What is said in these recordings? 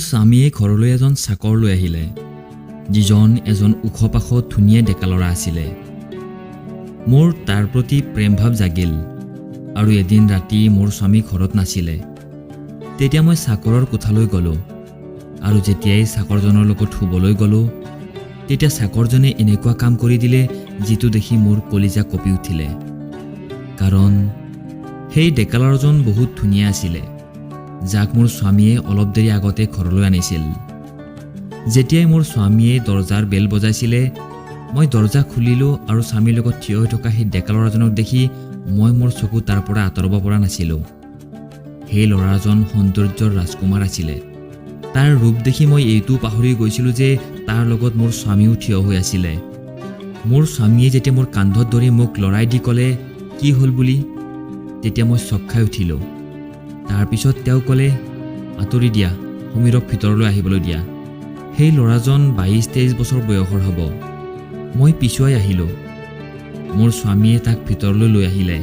স্বামীয়ে ঘৰলৈ এজন চাকৰ লৈ আহিলে, যিজন এজন ওখ পাখ ধুনীয়া ডেকা ল'ৰা আছিলে। মোৰ তাৰ প্ৰতি প্ৰেমভাৱ জাগিল আৰু এদিন ৰাতি মোৰ স্বামী ঘৰত নাছিলে। তেতিয়া মই চাকৰৰ কোঠালৈ গ'লোঁ আৰু যেতিয়াই চাকৰজনৰ লগত শুবলৈ গ'লোঁ, তেতিয়া চাকৰজনে এনেকুৱা কাম কৰি দিলে যিটো দেখি মোৰ কলিজা কঁপি উঠিলে। কাৰণ সেই ডেকা ল'ৰাজন বহুত ধুনীয়া আছিলে, যাক মোৰ স্বামীয়ে অলপ দেৰি আগতে ঘৰলৈ আনিছিল। যেতিয়াই মোৰ স্বামীয়ে দৰজাৰ বেল বজাইছিলে, মই দৰজা খুলিলোঁ আৰু স্বামীৰ লগত থিয় হৈ থকা সেই ডেকা ল'ৰাজনক দেখি মই মোৰ চকু তাৰ পৰা আঁতৰাব পৰা নাছিলোঁ। সেই ল'ৰাজন সৌন্দৰ্যৰ ৰাজকুমাৰ আছিলে। তাৰ ৰূপ দেখি মই এইটো পাহৰি গৈছিলোঁ যে তাৰ লগত মোৰ স্বামীও থিয় হৈ আছিলে। মোৰ স্বামীয়ে যেতিয়া মোৰ কান্ধত ধৰি মোক লৰাই দি ক'লে, কি হ'ল বুলি, তেতিয়া মই চক খাই উঠিলোঁ। তাৰপিছত তেওঁ ক'লে, আঁতৰি দিয়া, সমীৰক ভিতৰলৈ আহিবলৈ দিয়া। সেই ল'ৰাজন 22-23 বছৰ বয়সৰ হ'ব। মই পিছুৱাই আহিলোঁ। মোৰ স্বামীয়ে তাক ভিতৰলৈ লৈ আহিলে।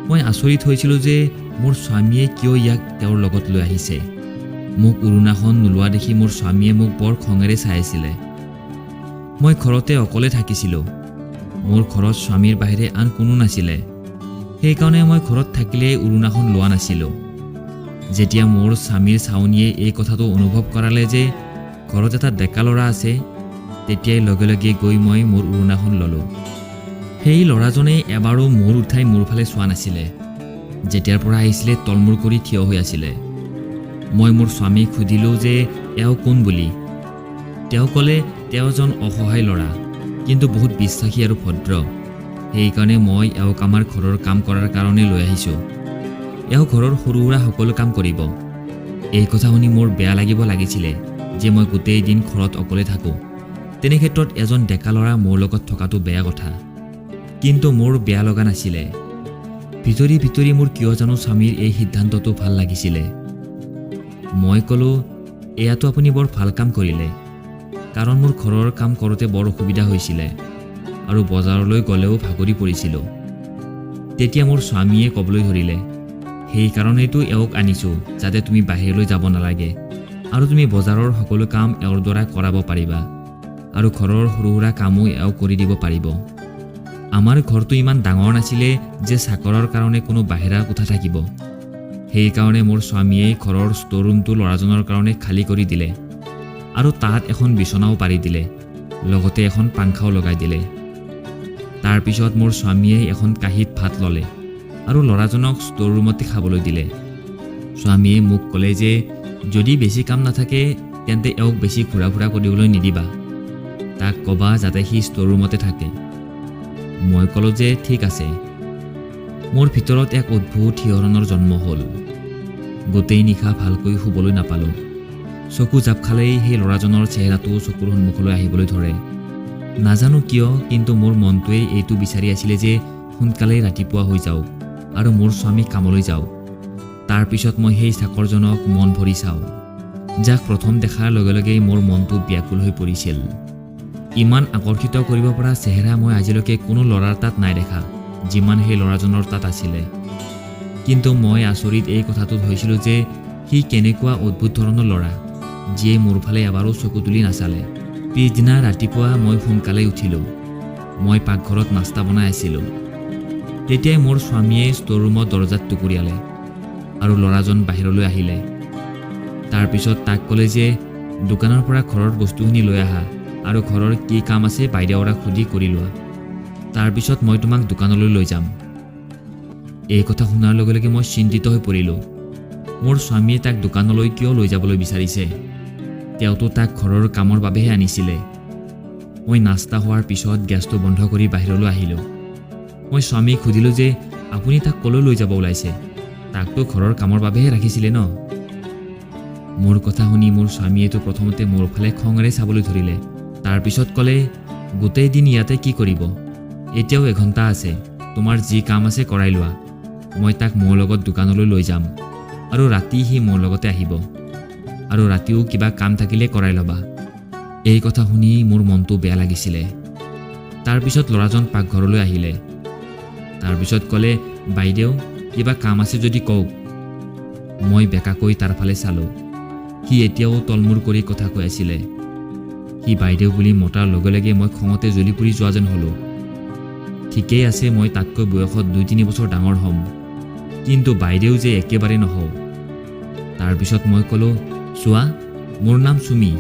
মই আচৰিত হৈছিলোঁ যে মোৰ স্বামীয়ে কিয় ইয়াক তেওঁৰ লগত লৈ আহিছে। মোক উৰুণাখন নোলোৱা দেখি মোৰ স্বামীয়ে মোক বৰ খঙেৰে চাই আছিলে। মই ঘৰতে অকলে থাকিছিলোঁ। মোৰ ঘৰত স্বামীৰ বাহিৰে আন কোনো নাছিলে। সেইকাৰণে মই ঘৰত থাকিলেই উৰুণাখন লোৱা নাছিলোঁ। যেতিয়া মোৰ স্বামীৰ চাৱনীয়ে এই কথাটো অনুভৱ কৰালে যে ঘৰত এটা ডেকা ল'ৰা আছে, তেতিয়াই লগে লগে গৈ মই মোৰ উৰুণাখন ল'লোঁ। সেই ল'ৰাজনে এবাৰো মূৰ উঠাই মোৰ ফালে চোৱা নাছিলে। যেতিয়াৰ পৰা আহিছিলে তলমূৰ কৰি থিয় হৈ আছিলে। মই মোৰ স্বামীক সুধিলোঁ যে এওঁ কোন বুলি। তেওঁ ক'লে, তেওঁ এজন অসহায় ল'ৰা, কিন্তু বহুত বিশ্বাসী আৰু ভদ্ৰ। সেইকাৰণে মই এওঁক আমাৰ ঘৰৰ কাম কৰাৰ কাৰণে লৈ আহিছোঁ। এওঁ ঘৰৰ সৰু সুৰা সকলো কাম কৰিব। এই কথা শুনি মোৰ বেয়া লাগিব লাগিছিলে যে মই গোটেই দিন ঘৰত অকলে থাকোঁ। তেনে ক্ষেত্ৰত এজন ডেকা ল'ৰা মোৰ লগত থকাটো বেয়া কথা। কিন্তু মোৰ বেয়া লগা নাছিলে। ভিতৰি ভিতৰি মোৰ কিয় জানো স্বামীৰ এই সিদ্ধান্তটো ভাল লাগিছিলে। মই ক'লোঁ, এয়াতো আপুনি বৰ ভাল কাম কৰিলে, কাৰণ মোৰ ঘৰৰ কাম কৰোঁতে বৰ অসুবিধা হৈছিলে আৰু বজাৰলৈ গ'লেও ভাগৰি পৰিছিলোঁ। তেতিয়া মোৰ স্বামীয়ে ক'বলৈ ধৰিলে, সেইকাৰণেতো এওঁক আনিছোঁ, যাতে তুমি বাহিৰলৈ যাব নালাগে আৰু তুমি বজাৰৰ সকলো কাম এওঁৰ দ্বাৰা কৰাব পাৰিবা আৰু ঘৰৰ সৰু সুৰা কামো এওঁ কৰি দিব পাৰিব। আমাৰ ঘৰটো ইমান ডাঙৰ নাছিলে যে চাকৰৰ কাৰণে কোনো বাহিৰা কোঠা থাকিব। সেইকাৰণে মোৰ স্বামীয়ে ঘৰৰ ষ্ট'ৰ ৰুমটো ল'ৰাজনৰ কাৰণে খালী কৰি দিলে আৰু তাত এখন বিচনাও পাৰি দিলে, লগতে এখন পাংখাও লগাই দিলে। তাৰপিছত মোৰ স্বামীয়ে এখন কাঁহীত ভাত ল'লে আৰু ল'ৰাজনক ষ্ট'ৰ ৰুমতে খাবলৈ দিলে। স্বামীয়ে মোক ক'লে যে যদি বেছি কাম নাথাকে তেন্তে এওঁক বেছি ঘূৰা ফুৰা কৰিবলৈ নিদিবা। তাক ক'বা যাতে সি ষ্ট'ৰ ৰুমতে থাকে। মই ক'লোঁ যে ঠিক আছে। মোৰ ভিতৰত এক অদ্ভুত শিহৰণৰ জন্ম হ'ল। গোটেই নিশা ভালকৈ শুবলৈ নাপালোঁ। চকু জাপ খালেই সেই ল'ৰাজনৰ চেহেৰাটো চকুৰ সন্মুখলৈ আহিবলৈ ধৰে। নাজানো কিয়, কিন্তু মোৰ মনটোৱে এইটো বিচাৰি আছিলে যে সোনকালেই ৰাতিপুৱা হৈ যাওক আৰু মোৰ স্বামী কামলৈ যাওক। তাৰপিছত মই সেই চাকৰজনক মন ভৰি চাওঁ, যাক প্ৰথম দেখাৰ লগে লগেই মোৰ মনটো ব্যাকুল হৈ পৰিছিল। ইমান আকৰ্ষিত কৰিব পৰা চেহেৰা মই আজিলৈকে কোনো ল'ৰাৰ তাত নাই দেখা, যিমান সেই ল'ৰাজনৰ তাত আছিলে। কিন্তু মই আচৰিত এই কথাটোত হৈছিলোঁ যে সি কেনেকুৱা অদ্ভুত ধৰণৰ ল'ৰা, যিয়ে মোৰ ফালে এবাৰো চকু তুলি নাচালে। পিছদিনা ৰাতিপুৱা মই সোনকালে উঠিলোঁ। মই পাকঘৰত নাস্তা বনাই আছিলোঁ। তেতিয়াই মোৰ স্বামীয়ে ষ্ট'ৰ ৰুমৰ দৰজাত টুকুৰিয়ালে আৰু ল'ৰাজন বাহিৰলৈ আহিলে। তাৰপিছত তাক ক'লে যে দোকানৰ পৰা ঘৰৰ বস্তুখিনি লৈ আহা আৰু ঘৰৰ কি কাম আছে বাইদেউৰাক সুধি কৰি লোৱা। তাৰপিছত মই তোমাক দোকানলৈ লৈ যাম। এই কথা শুনাৰ লগে লগে মই চিন্তিত হৈ পৰিলোঁ। মোৰ স্বামীয়ে তাক দোকানলৈ কিয় লৈ যাবলৈ বিচাৰিছে? তেওঁতো তাক ঘৰৰ কামৰ বাবেহে আনিছিলে। মই নাস্তা হোৱাৰ পিছত গেছটো বন্ধ কৰি বাহিৰলৈ আহিলোঁ। মই স্বামীক সুধিলোঁ যে আপুনি তাক ক'লৈ লৈ যাব ওলাইছে? তাকতো ঘৰৰ কামৰ বাবেহে ৰাখিছিলে ন? মোৰ কথা শুনি মোৰ স্বামীয়েতো প্ৰথমতে মোৰ ফালে খঙেৰে চাবলৈ ধৰিলে। তাৰপিছত ক'লে, গোটেই দিন ইয়াতে কি কৰিব? এতিয়াও 1 ঘণ্টা আছে, তোমাৰ যি কাম আছে কৰাই লোৱা। মই তাক মোৰ লগত দোকানলৈ লৈ যাম আৰু ৰাতি সি মোৰ লগতে আহিব আৰু ৰাতিও কিবা কাম থাকিলে কৰাই ল'বা। এই কথা শুনি মোৰ মনটো বেয়া লাগিছিলে। তাৰপিছত ল'ৰাজন পাকঘৰলৈ আহিলে। তাৰপিছত ক'লে, বাইদেউ কিবা কাম আছে যদি কওক। মই বেকাকৈ তাৰ ফালে চালোঁ। সি এতিয়াও তলমূৰ কৰি কথা কৈ আছিলে। সি বাইদেউ বুলি মতাৰ লগে লগে মই খঙতে জ্বলি পৰি যোৱা যেন হ'লোঁ। ঠিকেই আছে, মই তাতকৈ বয়সত 2-3 বছৰ ডাঙৰ হ'ম, কিন্তু বাইদেউ যে একেবাৰে নহওঁ। তাৰপিছত মই ক'লোঁ, চোৱা, মোৰ নাম চুমি,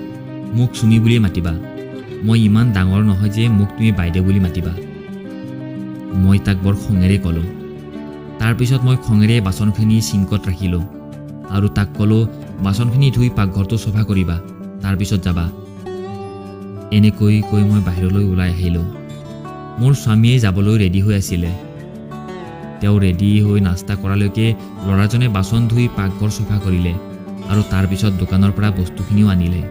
মোক চুমি বুলিয়ে মাতিবা। মই ইমান ডাঙৰ নহয় যে মোক তুমি বাইদেউ বুলি মাতিবা। মই তাক বৰ খঙেৰে ক'লোঁ। তাৰপিছত মই খঙেৰে বাচনখিনি চিংকত ৰাখিলোঁ আৰু তাক ক'লোঁ, বাচনখিনি ধুই পাকঘৰটো চফা কৰিবা, তাৰপিছত যাবা। এনেকৈ কৈ মই বাহিৰলৈ ওলাই আহিলোঁ। মোৰ স্বামীয়ে যাবলৈ ৰেডি হৈ আছিলে। তেওঁ ৰেডি হৈ নাস্তা কৰালৈকে ল'ৰাজনে বাচন ধুই পাকঘৰ চফা কৰিলে আৰু তাৰপিছত দোকানৰ পৰা বস্তুখিনিও আনিলে।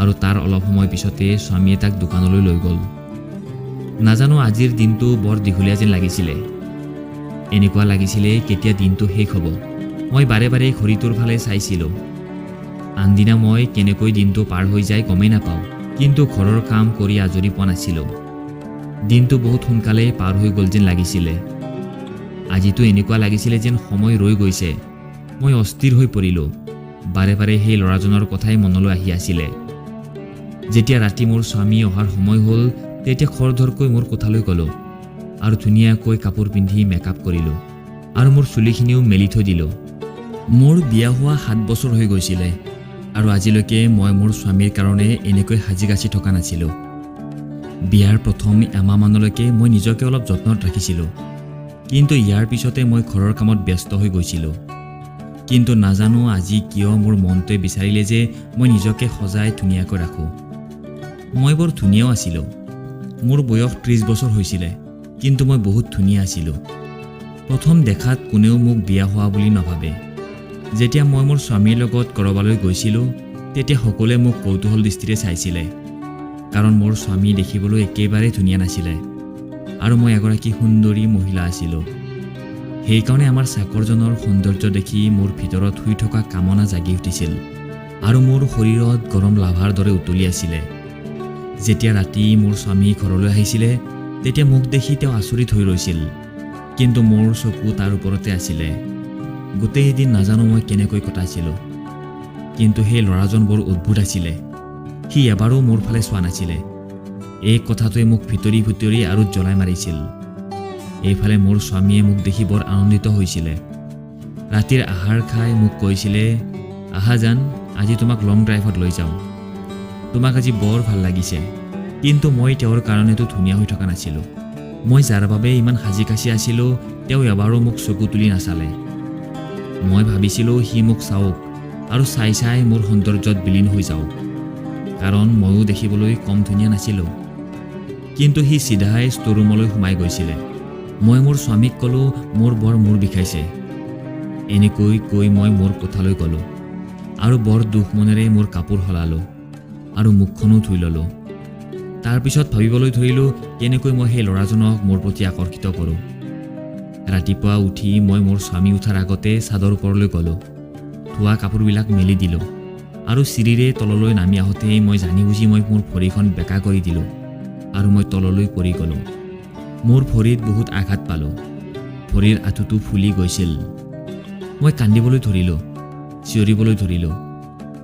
আৰু তাৰ অলপ সময় পিছতে স্বামীয়ে তাক দোকানলৈ লৈ গ'ল। নাজানো, আজিৰ দিনটো বৰ দীঘলীয়া যেন লাগিছিলে। এনেকুৱা লাগিছিলে কেতিয়া দিনটো শেষ হ'ব। মই বাৰে বাৰে ঘড়ীটোৰ ফালে চাইছিলোঁ। আনদিনা মই কেনেকৈ দিনটো পাৰ হৈ যায় গমেই নাপাওঁ, কিন্তু ঘৰৰ কাম কৰি আজৰি পোৱা নাছিলোঁ। দিনটো বহুত সোনকালে পাৰ হৈ গ'ল যেন লাগিছিলে। আজিতো এনেকুৱা লাগিছিলে যেন সময় ৰৈ গৈছে। মই অস্থিৰ হৈ পৰিলোঁ। বাৰে বাৰে সেই ল'ৰাজনৰ কথাই মনলৈ আহি আছিলে। যেতিয়া ৰাতি মোৰ স্বামী অহাৰ সময় হ'ল, তেতিয়া খৰধৰকৈ মোৰ কোঠালৈ গ'লোঁ আৰু ধুনীয়াকৈ কাপোৰ পিন্ধি মেকআপ কৰিলোঁ আৰু মোৰ চুলিখিনিও মেলি থৈ দিলোঁ। মোৰ বিয়া হোৱা 7 বছৰ হৈ গৈছিলে আৰু আজিলৈকে মই মোৰ স্বামীৰ কাৰণে এনেকৈ সাজি কাচি থকা নাছিলোঁ। বিয়াৰ প্ৰথম এমাহমানলৈকে মই নিজকে অলপ যত্নত ৰাখিছিলোঁ, কিন্তু ইয়াৰ পিছতে মই ঘৰৰ কামত ব্যস্ত হৈ গৈছিলোঁ। কিন্তু নাজানো আজি কিয় মোৰ মনটোৱে বিচাৰিলে যে মই নিজকে সজাই ধুনীয়াকৈ ৰাখোঁ। মই বৰ ধুনীয়াও আছিলোঁ। মোৰ বয়স 30 বছৰ হৈছিলে, কিন্তু মই বহুত ধুনীয়া আছিলোঁ। প্ৰথম দেখাত কোনেও মোক বিয়া হোৱা বুলি নাভাবে। যেতিয়া মই মোৰ স্বামীৰ লগত ক'ৰবালৈ গৈছিলোঁ, তেতিয়া সকলোৱে মোক কৌতূহল দৃষ্টিৰে চাইছিলে, কাৰণ মোৰ স্বামী দেখিবলৈ একেবাৰে ধুনীয়া নাছিলে আৰু মই এগৰাকী সুন্দৰী মহিলা আছিলোঁ। সেইকাৰণে আমাৰ চাকৰজনৰ সৌন্দৰ্য দেখি মোৰ ভিতৰত শুই থকা কামনা জাগি উঠিছিল আৰু মোৰ শৰীৰত গৰম লাভাৰ দৰে উতলি আছিলে। যেতিয়া ৰাতি মোৰ স্বামী ঘৰলৈ আহিছিলে, তেতিয়া মোক দেখি তেওঁ আচৰিত হৈ ৰৈছিল, কিন্তু মোৰ চকু তাৰ ওপৰতে আছিলে। গোটেই দিন নাজানো মই কেনেকৈ কটাইছিলোঁ, কিন্তু সেই ল'ৰাজন বৰ অদ্ভুত আছিলে। সি এবাৰো মোৰ ফালে চোৱা নাছিলে। এই কথাটোৱে মোক ভিতৰি ভিতৰি আৰু জ্বলাই মাৰিছিল। এইফালে মোৰ স্বামীয়ে মোক দেখি বৰ আনন্দিত হৈছিলে। ৰাতিৰ আহাৰ খাই মোক কৈছিলে, আহা জান, আজি তোমাক লং ড্ৰাইভত লৈ যাওঁ। তোমাক আজি বৰ ভাল লাগিছে। কিন্তু মই তেওঁৰ কাৰণেতো ধুনীয়া হৈ থকা নাছিলোঁ। মই যাৰ বাবে ইমান সাজি কাচি আছিলোঁ, তেওঁ এবাৰো মোক চকু তুলি নাচালে। মই ভাবিছিলোঁ সি মোক চাওক আৰু চাই চাই মোৰ সৌন্দৰ্যত বিলীন হৈ যাওক, কাৰণ ময়ো দেখিবলৈ কম ধুনীয়া নাছিলোঁ। কিন্তু সি চিধাই ষ্ট'ৰৰুমলৈ সোমাই গৈছিলে। মই মোৰ স্বামীক ক'লোঁ, মোৰ বৰ মূৰ বিষাইছে। এনেকৈ কৈ মই মোৰ কোঠালৈ গ'লোঁ আৰু বৰ দুখ মনেৰে মোৰ কাপোৰ সলালোঁ আৰু মুখখনো ধুই ল'লোঁ। তাৰপিছত ভাবিবলৈ ধৰিলোঁ কেনেকৈ মই সেই ল'ৰাজনক মোৰ প্ৰতি আকৰ্ষিত কৰোঁ। ৰাতিপুৱা উঠি মই মোৰ স্বামী উঠাৰ আগতে চাদৰ ওপৰলৈ গ'লোঁ, ধোৱা কাপোৰবিলাক মেলি দিলোঁ আৰু চিৰিৰে তললৈ নামি আহোঁতেই মই জানি বুজি মই মোৰ ভৰিখন বেঁকা কৰি দিলোঁ আৰু মই তললৈ পৰি গ'লোঁ। মোৰ ভৰিত বহুত আঘাত পালোঁ। ভৰিৰ আঁঠুটো ফুলি গৈছিল। মই কান্দিবলৈ ধৰিলোঁ, চিঞৰিবলৈ ধৰিলোঁ।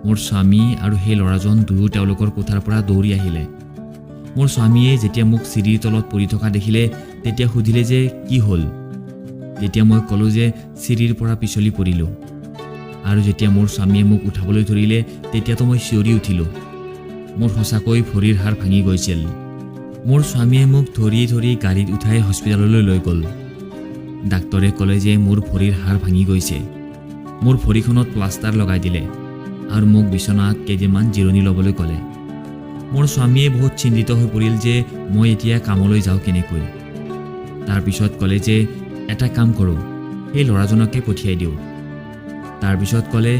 মোৰ স্বামী আৰু সেই ল'ৰাজন দুয়ো তেওঁলোকৰ কোঠাৰ পৰা দৌৰি আহিলে। মোৰ স্বামীয়ে যেতিয়া মোক চিৰিৰ তলত পৰি থকা দেখিলে, তেতিয়া সুধিলে যে কি হ'ল। তেতিয়া মই ক'লোঁ যে চিৰিৰ পৰা পিছলি পৰিলোঁ। আৰু যেতিয়া মোৰ স্বামীয়ে মোক উঠাবলৈ ধৰিলে, তেতিয়াতো মই চিঞৰি উঠিলোঁ। মোৰ সঁচাকৈ ভৰিৰ হাড় ভাঙি গৈছিল। মোৰ স্বামীয়ে মোক ধৰি ধৰি গাড়ীত উঠাই হস্পিটেললৈ লৈ গ'ল। ডাক্তৰে ক'লে যে মোৰ ভৰিৰ হাড় ভাঙি গৈছে। মোৰ ভৰিখনত প্লাষ্টাৰ লগাই দিলে আৰু মোক বিচনাত কেইদিনমান জিৰণি ল'বলৈ ক'লে। মোৰ স্বামীয়ে বহুত চিন্তিত হৈ পৰিল যে মই এতিয়া কামলৈ যাওঁ কেনেকৈ। তাৰপিছত ক'লে যে এটা কাম কৰোঁ, সেই ল'ৰাজনকে পঠিয়াই দিওঁ। তাৰপিছত ক'লে,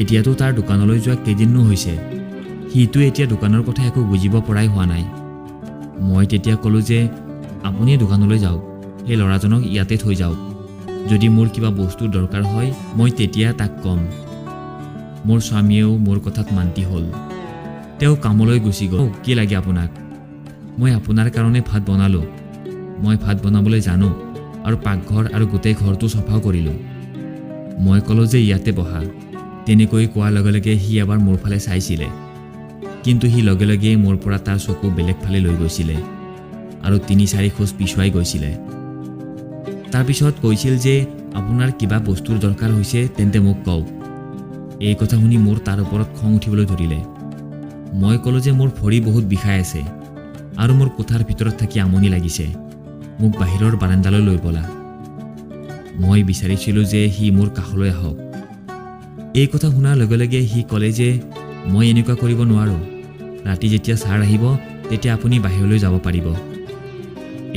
এতিয়াতো তাৰ দোকানলৈ যোৱা কেইদিনো হৈছে, সিটো এতিয়া দোকানৰ কথা একো বুজিব পৰাই হোৱা নাই। মই তেতিয়া ক'লোঁ যে আপুনি দোকানলৈ যাওক, সেই ল'ৰাজনক ইয়াতে থৈ যাওক। যদি মোৰ কিবা বস্তুৰ দৰকাৰ হয়, মই তেতিয়া তাক ক'ম। মোৰ স্বামীয়েও মোৰ কথাত মান্তি হ'ল। তেওঁ কামলৈ গুচি গ'ল। কি লাগে আপোনাক? মই আপোনাৰ কাৰণে ভাত বনালোঁ। মই ভাত বনাবলৈ জানো আৰু পাকঘৰ আৰু গোটেই ঘৰটো চফাও কৰিলোঁ। মই ক'লোঁ যে ইয়াতে বহা। তেনেকৈ কোৱাৰ লগে লগে সি এবাৰ মোৰ ফালে চাইছিলে, কিন্তু সি লগে লগে মোৰ পৰা তাৰ চকু বেলেগ ফালে লৈ গৈছিলে আৰু ৩-৪ খোজ পিছুৱাই গৈছিলে। তাৰপিছত কৈছিল যে আপোনাৰ কিবা বস্তুৰ দৰকাৰ হৈছে তেন্তে মোক কওক। এই কথা শুনি মোৰ তাৰ ওপৰত খং উঠিবলৈ ধৰিলে। মই ক'লোঁ যে মোৰ ভৰি বহুত বিষাই আছে আৰু মোৰ কোঠাৰ ভিতৰত থাকি আমনি লাগিছে, মোক বাহিৰৰ বাৰাণ্ডালৈ লৈ ব'লা। মই বিচাৰিছিলোঁ যে সি মোৰ কাষলৈ আহক। এই কথা শুনাৰ লগে লগে সি ক'লে যে মই এনেকুৱা কৰিব নোৱাৰোঁ, ৰাতি যেতিয়া ছাৰ আহিব তেতিয়া আপুনি বাহিৰলৈ যাব পাৰিব।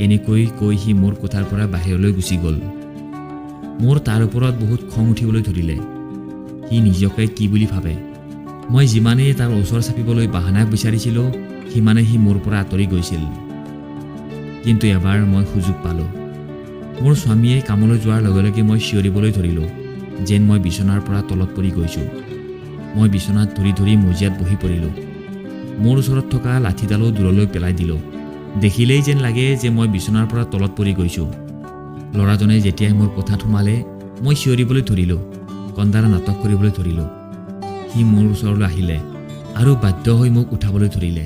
এনেকৈ কৈ সি মোৰ কোঠাৰ পৰা বাহিৰলৈ গুচি গ'ল। মোৰ তাৰ ওপৰত বহুত খং উঠিবলৈ ধৰিলে। সি নিজকে কি বুলি ভাবে? মই যিমানেই তাৰ ওচৰ চাপিবলৈ বাহানা বিচাৰিছিলোঁ সিমানে সি মোৰ পৰা আঁতৰি গৈছিল। কিন্তু এবাৰ মই সুযোগ পালোঁ। মোৰ স্বামীয়ে কামলৈ যোৱাৰ লগে লগে মই চিঞৰিবলৈ ধৰিলোঁ যেন মই বিচনাৰ পৰা তলত পৰি গৈছোঁ। মই বিচনাত ধৰি ধৰি মজিয়াত বহি পৰিলোঁ। মোৰ ওচৰত থকা লাঠিডালো দূৰলৈ পেলাই দিলোঁ। দেখিলেই যেন লাগে যে মই বিচনাৰ পৰা তলত পৰি গৈছোঁ। ল'ৰাজনে যেতিয়াই মোৰ কোঠাত সোমালে মই চিঞৰিবলৈ ধৰিলোঁ, কন্দাৰা নাটক কৰিবলৈ ধৰিলোঁ। সি মোৰ ওচৰলৈ আহিলে আৰু বাধ্য হৈ মোক উঠাবলৈ ধৰিলে।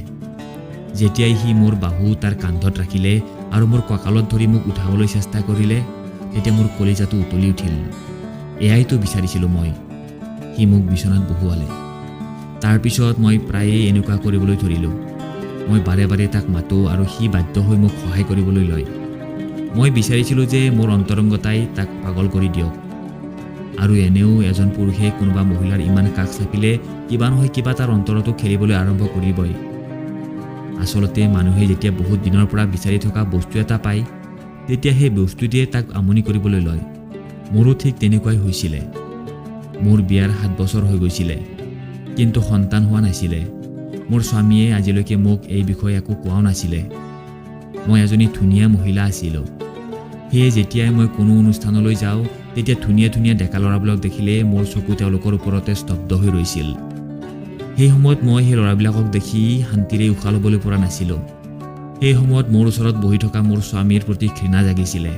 যেতিয়াই সি মোৰ বাহু তাৰ কান্ধত ৰাখিলে আৰু মোৰ কঁকালত ধৰি মোক উঠাবলৈ চেষ্টা কৰিলে তেতিয়া মোৰ কলিজাটো উতলি উঠিল। এয়াইতো বিচাৰিছিলোঁ মই। সি মোক বিচনাত বহুৱালে। তাৰপিছত মই প্ৰায়ে এনেকুৱা কৰিবলৈ ধৰিলোঁ। মই বাৰে বাৰে তাক মাতোঁ আৰু সি বাধ্য হৈ মোক সহায় কৰিবলৈ লয়। মই বিচাৰিছিলোঁ যে মোৰ অন্তৰংগতাই তাক পাগল কৰি দিয়ক। আৰু এনেও এজন পুৰুষে কোনোবা মহিলাৰ ইমান কাষ চাপিলে কিবা নহয় কিবা তাৰ অন্তৰতো খেলিবলৈ আৰম্ভ কৰিবই। আচলতে মানুহে যেতিয়া বহুত দিনৰ পৰা বিচাৰি থকা বস্তু এটা পায় তেতিয়া সেই বস্তুটোৱে তাক আমনি কৰিবলৈ লয়। মোৰো ঠিক তেনেকুৱাই হৈছিলে। মোৰ বিয়াৰ 7 বছৰ হৈ গৈছিলে, কিন্তু সন্তান হোৱা নাছিলে। মোৰ স্বামীয়ে আজিলৈকে মোক এই বিষয়ে একো কোৱাও নাছিলে। মই এজনী ধুনীয়া মহিলা আছিলোঁ। সেয়ে যেতিয়াই মই কোনো অনুষ্ঠানলৈ যাওঁ তেতিয়া ধুনীয়া ধুনীয়া ডেকা ল'ৰাবিলাকক দেখিলে মোৰ চকু তেওঁলোকৰ ওপৰতে স্তব্ধ হৈ ৰৈছিল। সেই সময়ত মই সেই ল'ৰাবিলাকক দেখি শান্তিৰে উশাহ ল'বলৈ পৰা নাছিলোঁ। সেই সময়ত মোৰ ওচৰত বহি থকা মোৰ স্বামীৰ প্ৰতি ঘৃণা জাগিছিলে।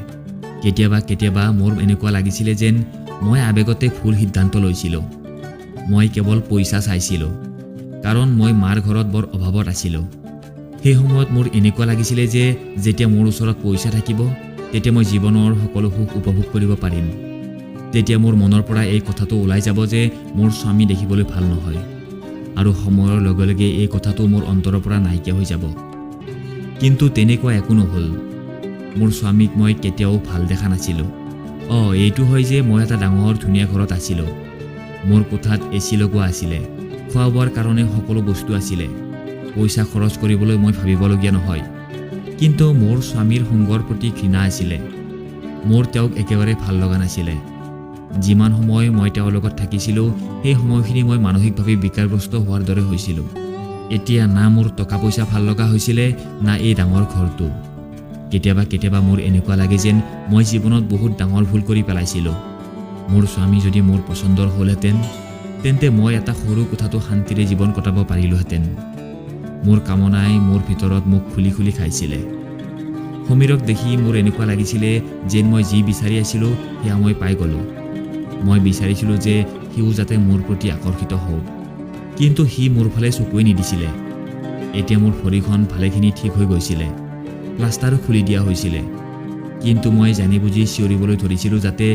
কেতিয়াবা কেতিয়াবা মোৰ এনেকুৱা লাগিছিলে যেন মই আৱেগতে ভুল সিদ্ধান্ত লৈছিলোঁ। মই কেৱল পইচা চাইছিলোঁ, কাৰণ মই মাৰ ঘৰত বৰ অভাৱত আছিলোঁ। সেই সময়ত মোৰ এনেকুৱা লাগিছিলে যে যেতিয়া মোৰ ওচৰত পইচা থাকিব তেতিয়া মই জীৱনৰ সকলো সুখ উপভোগ কৰিব পাৰিম। তেতিয়া মোৰ মনৰ পৰা এই কথাটো ওলাই যাব যে মোৰ স্বামী দেখিবলৈ ভাল নহয়, আৰু সময়ৰ লগে লগে এই কথাটো মোৰ অন্তৰৰ পৰা নাইকিয়া হৈ যাব। কিন্তু তেনেকুৱা একো নহ'ল। মোৰ স্বামীক মই কেতিয়াও ভাল দেখা নাছিলোঁ। এইটো হয় যে মই এটা ডাঙৰ ধুনীয়া ঘৰত আছিলোঁ। মোৰ কোঠাত AC লগোৱা আছিলে, খোৱা বোৱাৰ কাৰণে সকলো বস্তু আছিলে। পইচা খৰচ কৰিবলৈ মই ভাবিবলগীয়া নহয়। কিন্তু মোৰ স্বামীৰ সংগৰ প্ৰতি ঘৃণা আছিলে। মোৰ তেওঁক একেবাৰে ভাল লগা নাছিলে। যিমান সময় মই তেওঁৰ লগত থাকিছিলোঁ সেই সময়খিনি মই মানসিকভাৱে বিকাৰগ্ৰস্ত হোৱাৰ দৰে হৈছিলোঁ। এতিয়া না মোৰ টকা পইচা ভাল লগা হৈছিলে না এই ডাঙৰ ঘৰটো। কেতিয়াবা কেতিয়াবা মোৰ এনেকুৱা লাগে যেন মই জীৱনত বহুত ডাঙৰ ভুল কৰি পেলাইছিলোঁ। মোৰ স্বামী যদি মোৰ পচন্দৰ হ'লহেঁতেন তেন্তে মই এটা সৰু কোঠাটো শান্তিৰে জীৱন কটাব পাৰিলোহেঁতেন। মোৰ কামনাই মোৰ ভিতৰত মোক খুলি খুলি খাইছিলে। সমীৰক দেখি মোৰ এনেকুৱা লাগিছিলে যেন মই যি বিচাৰি আছিলোঁ সেয়া মই পাই গ'লোঁ। মই বিচাৰিছিলোঁ যে সিও যাতে মোৰ প্ৰতি আকৰ্ষিত হওক, কিন্তু সি মোৰ ফালে চকুৱে নিদিছিলে। এতিয়া মোৰ ভৰিখন ভালেখিনি ঠিক হৈ গৈছিলে, প্লাষ্টাৰো খুলি দিয়া হৈছিলে, কিন্তু মই জানি বুজি চিঞৰিবলৈ ধৰিছিলোঁ যাতে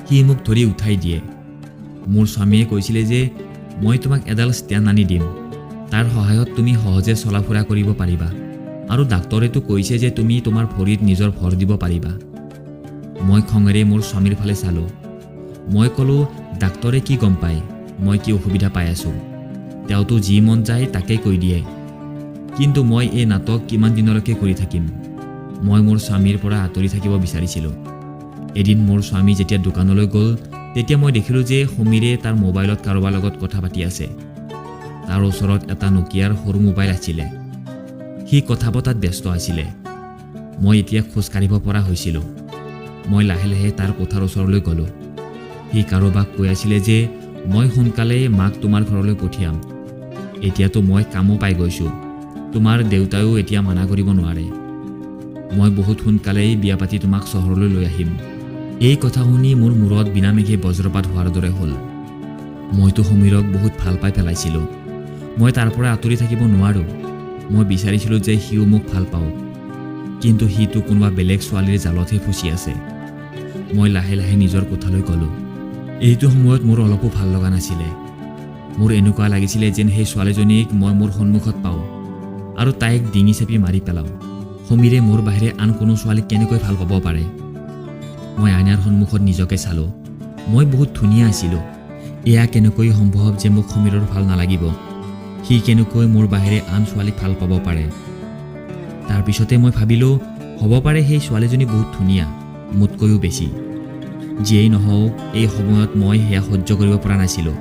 সি মোক ধৰি উঠাই দিয়ে। মোৰ স্বামীয়ে কৈছিলে যে মই তোমাক এডাল ষ্টেণ্ড আনি দিম, তাৰ সহায়ত তুমি সহজে চলা ফুৰা কৰিব পাৰিবা, আৰু ডাক্তৰেতো কৈছে যে তুমি তোমাৰ ভৰিত নিজৰ ভৰ দিব পাৰিবা। মই খঙেৰে মোৰ স্বামীৰ ফালে চালোঁ। মই ক'লোঁ, ডাক্তৰে কি গম পায় মই কি অসুবিধা পাই আছোঁ? তেওঁতো যি মন যায় তাকেই কৈ দিয়ে। কিন্তু মই এই নাটক কিমান দিনলৈকে কৰি থাকিম? মই মোৰ স্বামীৰ পৰা আঁতৰি থাকিব বিচাৰিছিলোঁ। এদিন মোৰ স্বামী যেতিয়া দোকানলৈ গ'ল তেতিয়া মই দেখিলোঁ যে সমীৰে তাৰ মোবাইলত কাৰোবাৰ লগত কথা পাতি আছে। তাৰ ওচৰত এটা নকিয়াৰ সৰু মোবাইল আছিলে। সি কথা পতাত ব্যস্ত আছিলে। মই এতিয়া খোজ কাঢ়িব পৰা হৈছিলোঁ। মই লাহে লাহে তাৰ কোঠাৰ ওচৰলৈ গ'লোঁ। সি কাৰোবাক কৈ আছিলে যে মই সোনকালে মাক তোমাৰ ঘৰলৈ পঠিয়াম। এতিয়াতো মই কামো পাই গৈছোঁ, তোমাৰ দেউতায়ো এতিয়া মানা কৰিব নোৱাৰে। মই বহুত সোনকালেই বিয়া পাতি তোমাক চহৰলৈ লৈ আহিম। এই কথা শুনি মোৰ মূৰত বিনামেঘে বজ্ৰপাত হোৱাৰ দৰে হ'ল। মইতো সমীৰক বহুত ভাল পাই পেলাইছিলোঁ। মই তাৰ পৰা আঁতৰি থাকিব নোৱাৰোঁ। মই বিচাৰিছিলোঁ যে সিও মোক ভাল পাওক, কিন্তু সিটো কোনোবা বেলেগ ছোৱালীৰ জালতহে ফচি আছে। মই লাহে লাহে নিজৰ কোঠালৈ গ'লোঁ। এইটো সময়ত মোৰ অলপো ভাল লগা নাছিলে। মোৰ এনেকুৱা লাগিছিলে যেন সেই ছোৱালীজনীক মই মোৰ সন্মুখত পাওঁ আৰু তাইক ডিঙি চেপি মাৰি পেলাওঁ। সমীৰে মোৰ বাহিৰে আন কোনো ছোৱালীক কেনেকৈ ভাল পাব পাৰে? মই আইনাৰ সন্মুখত নিজকে চালোঁ। মই বহুত ধুনীয়া আছিলোঁ। এয়া কেনেকৈ সম্ভৱ যে মোক সমীৰৰ ভাল নালাগিব? সি কেনেকৈ মোৰ বাহিৰে আন ছোৱালীক ভাল পাব পাৰে? তাৰপিছতে মই ভাবিলোঁ, হ'ব পাৰে সেই ছোৱালীজনী বহুত ধুনীয়া, মোতকৈও বেছি। যিয়েই নহওক, এই সময়ত মই সেয়া সহ্য কৰিব পৰা নাছিলোঁ।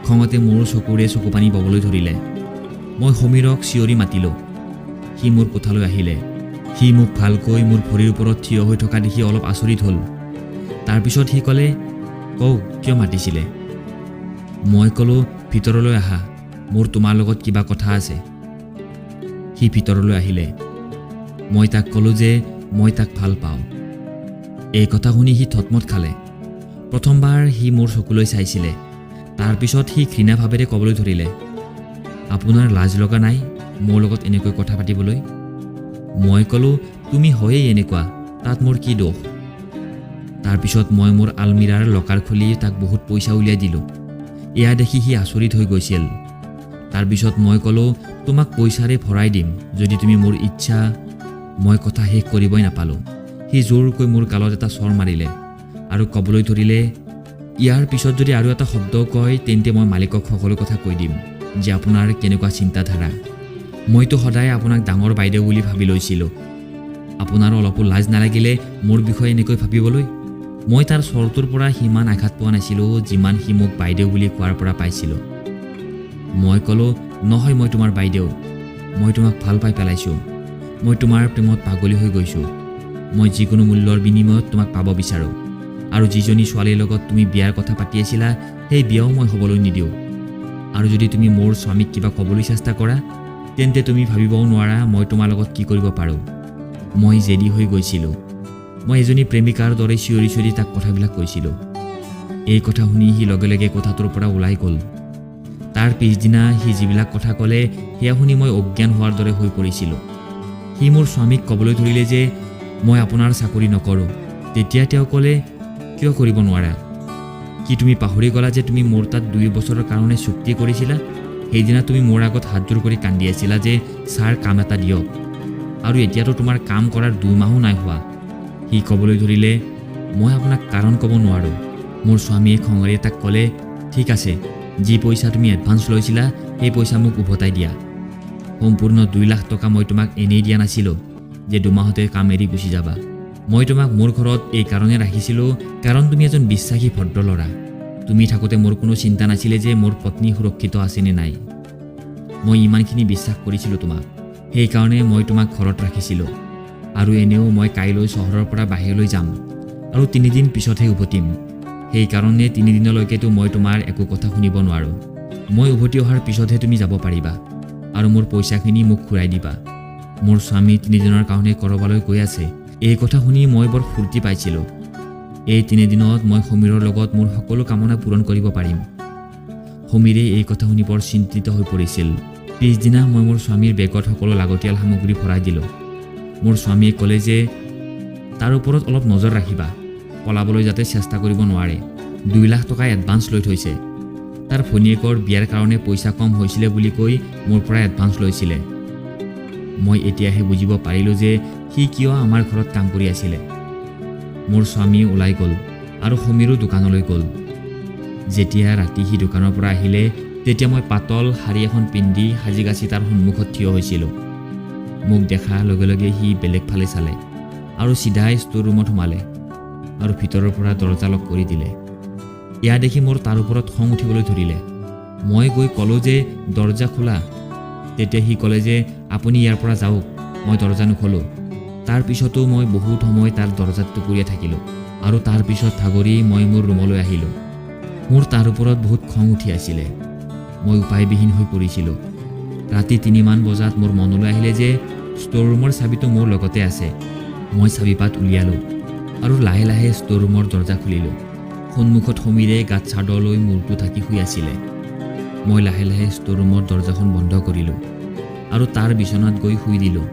খঙতে মোৰ চকুৰে চকুপানী ববলৈ ধৰিলে। মই সমীৰক চিঞৰি মাতিলোঁ। সি মোৰ কোঠালৈ আহিলে। সি মোক ভালকৈ মোৰ ভৰিৰ ওপৰত থিয় হৈ থকা দেখি অলপ আচৰিত হ'ল। তাৰপিছত সি ক'লে, কওক, কিয় মাতিছিলে? মই ক'লোঁ, ভিতৰলৈ আহা, মোৰ তোমাৰ লগত কিবা কথা আছে। সি ভিতৰলৈ আহিলে। মই তাক ক'লোঁ যে মই তাক ভাল পাওঁ। এই কথা শুনি সি থতমত খালে। প্ৰথমবাৰ সি মোৰ চকুলৈ চাইছিলে। তাৰপিছত সি ঘৃণা ভাৱেৰে ক'বলৈ ধৰিলে, আপোনাৰ লাজ লগা নাই মোৰ লগত এনেকৈ কথা পাতিবলৈ? মই ক'লোঁ, তুমি হয়েই এনেকুৱা, তাত মোৰ কি দোষ? তাৰপিছত মই মোৰ আলমিৰাৰ লকাৰ খুলি তাক বহুত পইচা উলিয়াই দিলোঁ। এয়া দেখি সি আচৰিত হৈ গৈছিল। তাৰপিছত মই ক'লোঁ, তোমাক পইচাৰে ভৰাই দিম যদি তুমি মোৰ ইচ্ছা। মই কথা শেষ কৰিবই নাপালোঁ। সি জোৰকৈ মোৰ গালত এটা চৰ মাৰিলে আৰু ক'বলৈ ধৰিলে, ইয়াৰ পিছত যদি আৰু এটা শব্দ কয় তেন্তে মই মালিকক সকলো কথা কৈ দিম যে আপোনাৰ কেনেকুৱা চিন্তাধাৰা। মইতো সদায় আপোনাক ডাঙৰ বাইদেউ বুলি ভাবি লৈছিলোঁ। আপোনাৰ অলপো লাজ নালাগিলে মোৰ বিষয়ে এনেকৈ ভাবিবলৈ? মই তাৰ চৰটোৰ পৰা সিমান আঘাত পোৱা নাছিলোঁ যিমান সি মোক বাইদেউ বুলি কোৱাৰ পৰা পাইছিলোঁ। মই ক'লোঁ, নহয়, মই তোমাৰ বাইদেউ। মই তোমাক ভাল পাই পেলাইছোঁ। মই তোমাৰ প্ৰেমত পাগলী হৈ গৈছোঁ। মই যিকোনো মূল্যৰ বিনিময়ত তোমাক পাব বিচাৰোঁ। আৰু যিজনী ছোৱালীৰ লগত তুমি বিয়াৰ কথা পাতি আছিলা, সেই বিয়াও মই হ'বলৈ নিদিওঁ। আৰু যদি তুমি মোৰ স্বামীক কিবা ক'বলৈ চেষ্টা কৰা, তেন্তে তুমি ভাবিবও নোৱাৰা মই তোমাৰ লগত কি কৰিব পাৰোঁ। মই জেদী হৈ গৈছিলোঁ। মই এজনী প্ৰেমিকাৰ দৰে চিঞৰি চিঞৰি তাক কথাবিলাক কৈছিলোঁ। এই কথা শুনি সি লগে লগে কোঠাটোৰ পৰা ওলাই গ'ল। তাৰ পিছদিনা সি যিবিলাক কথা ক'লে সেয়া শুনি মই অজ্ঞান হোৱাৰ দৰে হৈ পৰিছিলোঁ। সি মোৰ স্বামীক ক'বলৈ ধৰিলে যে মই আপোনাৰ চাকৰি নকৰোঁ। তেতিয়া তেওঁ ক'লে, কিয় কৰিব নোৱাৰা? কি তুমি পাহৰি গ'লা যে তুমি মোৰ তাত 2 বছৰৰ কাৰণে চুক্তি কৰিছিলা? সেইদিনা তুমি মোৰ আগত হাতযোৰ কৰি কান্দি আছিলা যে ছাৰ কাম এটা দিয়ক, আৰু এতিয়াতো তোমাৰ কাম কৰাৰ 2 মাহো নাই হোৱা। সি ক'বলৈ ধৰিলে, মই আপোনাক কাৰণ ক'ব নোৱাৰোঁ। মোৰ স্বামীয়ে খঙেৰে তাক ক'লে, ঠিক আছে, যি পইচা তুমি এডভান্স লৈছিলা সেই পইচা মোক উভতাই দিয়া। সম্পূৰ্ণ 2 লাখ টকা মই তোমাক এনেই দিয়া নাছিলোঁ যে 2 মাহতে কাম এৰি গুচি যাবা। মই তোমাক মোৰ ঘৰত এই কাৰণে ৰাখিছিলোঁ কাৰণ তুমি এজন বিশ্বাসী ভদ্ৰ ল'ৰা। তুমি থাকোঁতে মোৰ কোনো চিন্তা নাছিলে যে মোৰ পত্নী সুৰক্ষিত আছেনে নাই। মই ইমানখিনি বিশ্বাস কৰিছিলোঁ তোমাক। সেইকাৰণে মই তোমাক ঘৰত ৰাখিছিলোঁ। আৰু এনেও মই কাইলৈ চহৰৰ পৰা বাহিৰলৈ যাম আৰু 3 দিন পিছতহে উভতিম। সেইকাৰণে 3 দিনলৈকেতো মই তোমাৰ একো কথা শুনিব নোৱাৰোঁ। মই উভতি অহাৰ পিছতহে তুমি যাব পাৰিবা আৰু মোৰ পইচাখিনি মোক ঘূৰাই দিবা। মোৰ স্বামী 3 দিনৰ কাৰণে ক'ৰবালৈ গৈ আছে। এই কথা শুনি মই বৰ ফূৰ্তি পাইছিলোঁ। এই 3 দিনত মই সমীৰৰ লগত মোৰ সকলো কামনা পূৰণ কৰিব পাৰিম। সমীৰে এই কথা শুনি বৰ চিন্তিত হৈ পৰিছিল। পিছদিনা মই মোৰ স্বামীৰ বেগত সকলো লাগতিয়াল সামগ্ৰী ভৰাই দিলোঁ। মোৰ স্বামীয়ে ক'লে যে তাৰ ওপৰত অলপ নজৰ ৰাখিবা, পলাবলৈ যাতে চেষ্টা কৰিব নোৱাৰে। 2 লাখ টকা এডভান্স লৈ থৈছে। তাৰ ভনীয়েকৰ বিয়াৰ কাৰণে পইচা কম হৈছিলে বুলি কৈ মোৰ পৰা এডভান্স লৈছিলে। মই এতিয়াহে বুজিব পাৰিলোঁ যে সি কিয় আমাৰ ঘৰত কাম কৰি আছিলে। মোৰ স্বামী ওলাই গ'ল আৰু সমীৰো দোকানলৈ গ'ল। যেতিয়া ৰাতি সি দোকানৰ পৰা আহিলে তেতিয়া মই পাতল শাৰী এখন পিন্ধি সাজি কাচি তাৰ সন্মুখত থিয় হৈছিলোঁ। মোক দেখাৰ লগে লগে সি বেলেগ ফালে চালে আৰু চিধাই ষ্ট'ৰ ৰুমত সোমালে আৰু ভিতৰৰ পৰা দৰজা লক কৰি দিলে। এয়া দেখি মোৰ তাৰ ওপৰত খং উঠিবলৈ ধৰিলে। মই গৈ ক'লোঁ যে দৰজা খোলা। তেতিয়া সি ক'লে যে আপুনি ইয়াৰ পৰা যাওক, মই দৰজা নোখোলোঁ। তাৰ পিছতো মই বহুত সময় তাৰ দৰজাত টুকুৰিয়াই থাকিলোঁ আৰু তাৰ পিছত ভাগৰি মই মোৰ ৰুমলৈ আহিলোঁ। মোৰ তাৰ ওপৰত বহুত খং উঠি আছিলে। মই উপায়বিহীন হৈ পৰিছিলোঁ। ৰাতি 3 মান বজাত মোৰ মনলৈ আহিলে যে ষ্ট'ৰ ৰুমৰ চাবিটো মোৰ লগতে আছে। মই চাবিপাত উলিয়ালোঁ আৰু লাহে লাহে ষ্ট'ৰ ৰুমৰ দৰজা খুলিলোঁ। সন্মুখত সমীৰে গাত চাদৰ লৈ মূৰটো ঢাকি শুই আছিলে। মই লাহে লাহে ষ্ট'ৰ ৰুমৰ দৰজাখন বন্ধ কৰিলোঁ আৰু তাৰ বিচনাত গৈ শুই দিলোঁ।